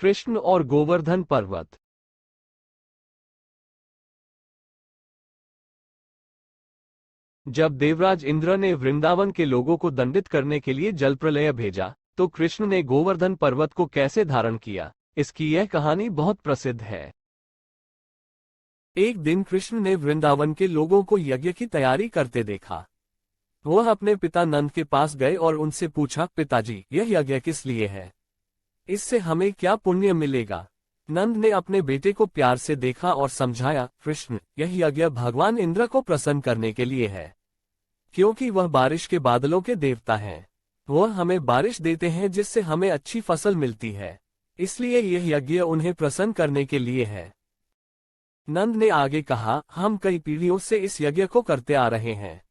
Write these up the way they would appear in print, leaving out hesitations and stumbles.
कृष्ण और गोवर्धन पर्वत। जब देवराज इंद्र ने वृंदावन के लोगों को दंडित करने के लिए जल प्रलय भेजा, तो कृष्ण ने गोवर्धन पर्वत को कैसे धारण किया, इसकी यह कहानी बहुत प्रसिद्ध है। एक दिन कृष्ण ने वृंदावन के लोगों को यज्ञ की तैयारी करते देखा। वह अपने पिता नंद के पास गए और उनसे पूछा, पिताजी, यह यज्ञ किस लिए है? इससे हमें क्या पुण्य मिलेगा? नंद ने अपने बेटे को प्यार से देखा और समझाया, कृष्ण, यह यज्ञ भगवान इंद्र को प्रसन्न करने के लिए है, क्योंकि वह बारिश के बादलों के देवता हैं। वह हमें बारिश देते हैं जिससे हमें अच्छी फसल मिलती है, इसलिए यह यज्ञ उन्हें प्रसन्न करने के लिए है। नंद ने आगे कहा, हम कई पीढ़ियों से इस यज्ञ को करते आ रहे हैं।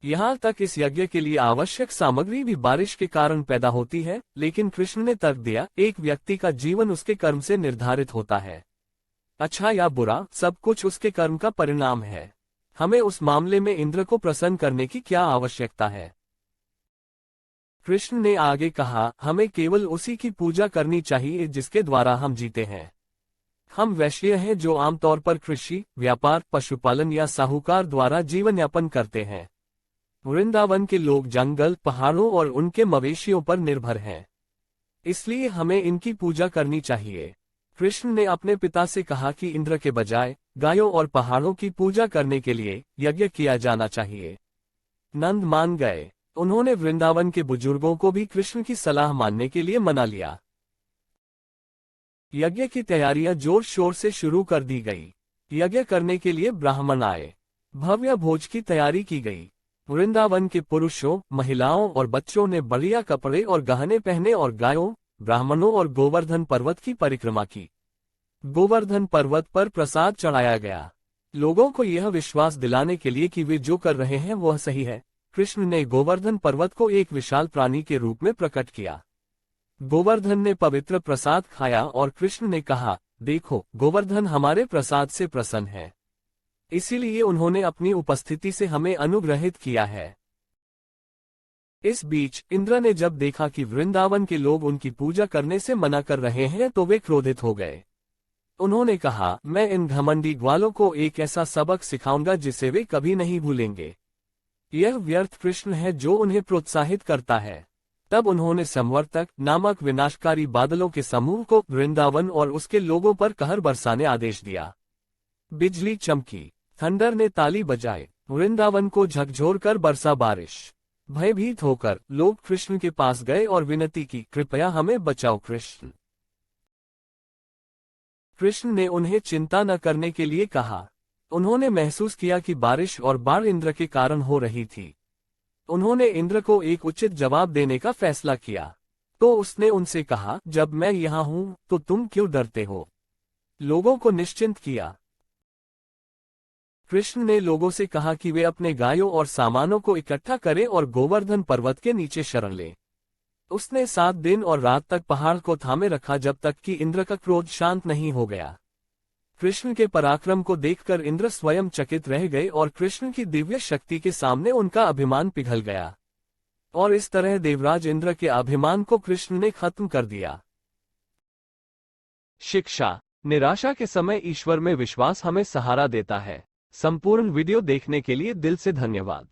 यहाँ तक इस यज्ञ के लिए आवश्यक सामग्री भी बारिश के कारण पैदा होती है, लेकिन कृष्ण ने तर्क दिया, एक व्यक्ति का जीवन उसके कर्म से निर्धारित होता है। अच्छा या बुरा, सब कुछ उसके कर्म का परिणाम है। हमें उस मामले में इंद्र को प्रसन्न करने की क्या आवश्यकता है? कृष्ण ने आगे कहा, हमें केवल उसी की पूजा करनी चाहिए जिसके द्वारा हम जीते हैं। हम वैश्य हैं जो आमतौर पर कृषि, व्यापार, पशुपालन या साहूकार द्वारा जीवन यापन करते हैं। वृंदावन के लोग जंगल, पहाड़ों और उनके मवेशियों पर निर्भर हैं, इसलिए हमें इनकी पूजा करनी चाहिए। कृष्ण ने अपने पिता से कहा कि इंद्र के बजाय गायों और पहाड़ों की पूजा करने के लिए यज्ञ किया जाना चाहिए। नंद मान गए। उन्होंने वृंदावन के बुजुर्गों को भी कृष्ण की सलाह मानने के लिए मना लिया। यज्ञ की तैयारियां जोर शोर से शुरू कर दी गई। यज्ञ करने के लिए ब्राह्मण आए। भव्य भोज की तैयारी की गई। वृंदावन के पुरुषों, महिलाओं और बच्चों ने बढ़िया कपड़े और गहने पहने और गायों, ब्राह्मणों और गोवर्धन पर्वत की परिक्रमा की। गोवर्धन पर्वत पर प्रसाद चढ़ाया गया। लोगों को यह विश्वास दिलाने के लिए कि वे जो कर रहे हैं वह सही है, कृष्ण ने गोवर्धन पर्वत को एक विशाल प्राणी के रूप में प्रकट किया। गोवर्धन ने पवित्र प्रसाद खाया और कृष्ण ने कहा, देखो, गोवर्धन हमारे प्रसाद से प्रसन्न है, इसीलिए उन्होंने अपनी उपस्थिति से हमें अनुग्रहित किया है। इस बीच इंद्र ने जब देखा कि वृंदावन के लोग उनकी पूजा करने से मना कर रहे हैं तो वे क्रोधित हो गए। उन्होंने कहा, मैं इन घमंडी ग्वालों को एक ऐसा सबक सिखाऊंगा जिसे वे कभी नहीं भूलेंगे। यह व्यर्थ कृष्ण है जो उन्हें प्रोत्साहित करता है। तब उन्होंने संवर्तक नामक विनाशकारी बादलों के समूह को वृंदावन और उसके लोगों पर कहर बरसाने आदेश दिया। बिजली चमकी, थंडर ने ताली बजाए, वृंदावन को झकझोर कर बरसा बारिश। भयभीत होकर लोग कृष्ण के पास गए और विनती की, कृपया हमें बचाओ कृष्ण। कृष्ण ने उन्हें चिंता न करने के लिए कहा। उन्होंने महसूस किया कि बारिश और बाढ़ इंद्र के कारण हो रही थी। उन्होंने इंद्र को एक उचित जवाब देने का फैसला किया। तो उसने उनसे कहा, जब मैं यहाँ हूँ तो तुम क्यों डरते हो? लोगों को निश्चिंत किया। कृष्ण ने लोगों से कहा कि वे अपने गायों और सामानों को इकट्ठा करें और गोवर्धन पर्वत के नीचे शरण लें। उसने 7 दिन और रात तक पहाड़ को थामे रखा जब तक कि इंद्र का क्रोध शांत नहीं हो गया। कृष्ण के पराक्रम को देखकर इंद्र स्वयं चकित रह गए और कृष्ण की दिव्य शक्ति के सामने उनका अभिमान पिघल गया। और इस तरह देवराज इंद्र के अभिमान को कृष्ण ने खत्म कर दिया। शिक्षा। निराशा के समय ईश्वर में विश्वास हमें सहारा देता है। संपूर्ण वीडियो देखने के लिए दिल से धन्यवाद।